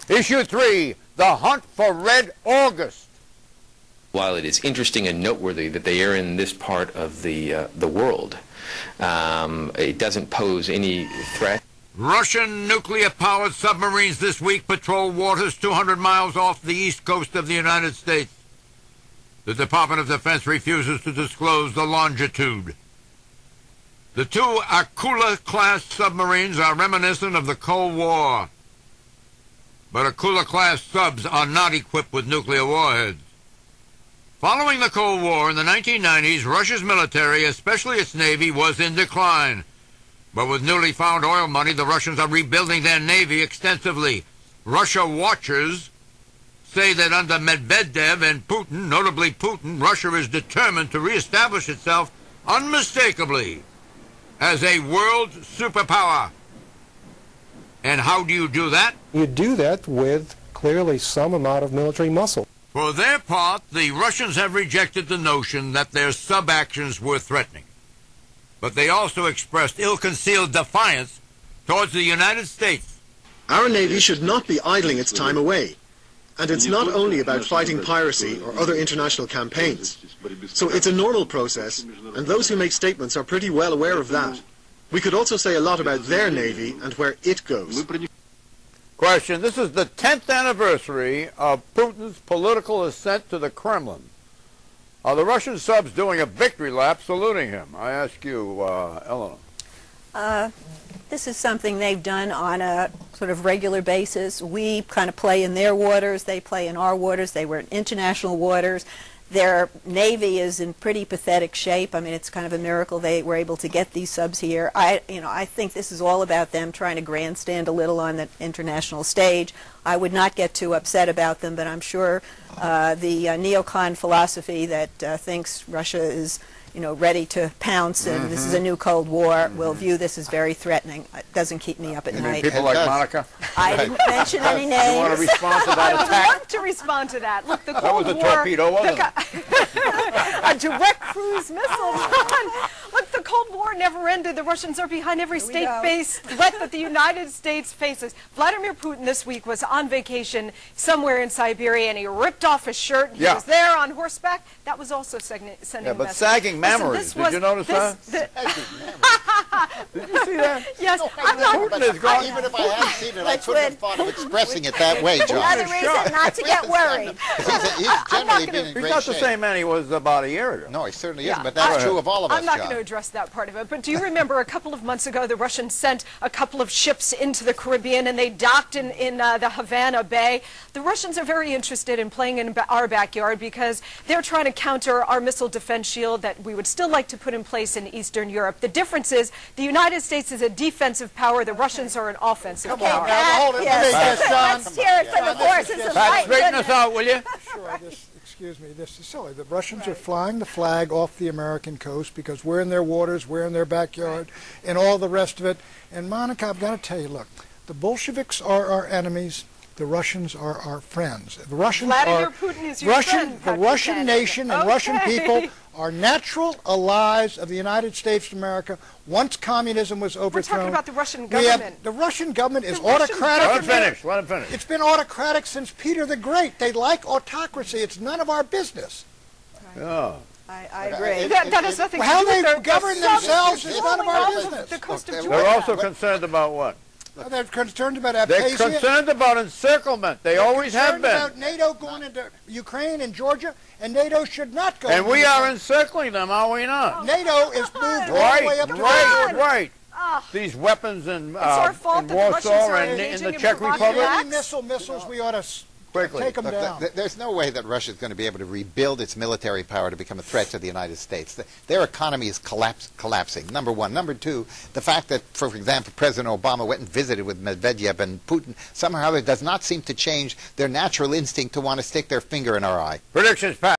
Issue 3, The Hunt for Red August. While it is interesting and noteworthy that they are in this part of the world, it doesn't pose any threat. Russian nuclear-powered submarines this week patrol waters 200 miles off the east coast of the United States. The Department of Defense refuses to disclose the longitude. The two Akula-class submarines are reminiscent of the Cold War. But Akula-class subs are not equipped with nuclear warheads. Following the Cold War in the 1990s, Russia's military, especially its Navy, was in decline. But with newly found oil money, the Russians are rebuilding their Navy extensively. Russia watchers say that under Medvedev and Putin, notably Putin, Russia is determined to reestablish itself unmistakably as a world superpower. And how do you do that? You do that with clearly some amount of military muscle. For their part, the Russians have rejected the notion that their sub-actions were threatening. But they also expressed ill-concealed defiance towards the United States. Our Navy should not be idling its time away. And it's not only about fighting piracy or other international campaigns. So it's a normal process, and those who make statements are pretty well aware of that. We could also say a lot about their Navy and where it goes. Question. This is the 10th anniversary of Putin's political ascent to the Kremlin. Are the Russian subs doing a victory lap saluting him? I ask you, Eleanor. This is something they've done on a sort of regular basis. We kind of play in their waters, they play in our waters. They were in international waters. Their Navy is in pretty pathetic shape. I mean, it's kind of a miracle they were able to get these subs here. I think this is all about them trying to grandstand a little on the international stage. I would not get too upset about them, but I'm sure the neocon philosophy that thinks Russia is ready to pounce and this is a new Cold War, will view this as very threatening. It doesn't keep me up at night. People like Monica? I didn't mention any names. You want to respond to that attack? I would love to respond to that. Look, the Cold War... That was a torpedo, wasn't it? A direct cruise missile. Look, the Cold War never ended. The Russians are behind every state-based threat that the United States faces. Vladimir Putin this week was on vacation somewhere in Siberia, and he ripped off his shirt. He was there on horseback. That was also sending a message. But sagging memories. Did you notice that? Did you see that? Yes. No, even if I hadn't seen it, I couldn't have thought of expressing it that way, John. Another reason not to get worried. He's generally been in great shape. He's not the same man he was about a year ago. No, he certainly isn't, but that's true of all of us, I'm not going to address that part of it, but do you remember a couple of months ago the Russians sent a couple of ships into the Caribbean and they docked in the Havana Bay? The Russians are very interested in playing in our backyard because they're trying to counter our missile defense shield that we would still like to put in place in Eastern Europe. The difference is the United States is a defensive power, the Russians are an offensive power. Let's hear it from the forces of light. Straighten us out, will you? Sure, excuse me, this is silly. The Russians are flying the flag off the American coast because we're in their waters, we're in their backyard, and all the rest of it. And Monica, I've got to tell you, look, the Bolsheviks are our enemies. The Russians are our friends. The Russians Vladimir Putin is your friend, the Russian nation and Russian people are natural allies of the United States of America. Once communism was overthrown, we're talking about the Russian government. The Russian government is autocratic. Let him finish. It's been autocratic since Peter the Great. They like autocracy. It's none of our business. Yeah. I agree. That has nothing to do How with they govern themselves is none of our business. The coast of They're also concerned about what? They're concerned about Abkhazia. They're concerned about encirclement. They always have been. They're concerned about NATO going into Ukraine and Georgia, and NATO should not go. And we are encircling them, are we not? NATO is moved all the way up to Right. These weapons in Warsaw and in the Czech Republic. Missiles, we ought to take them down. There's no way that Russia is going to be able to rebuild its military power to become a threat to the United States. Their economy is collapsing, number one. Number two, the fact that, for example, President Obama went and visited with Medvedev and Putin, somehow it does not seem to change their natural instinct to want to stick their finger in our eye. Predictions, Pat.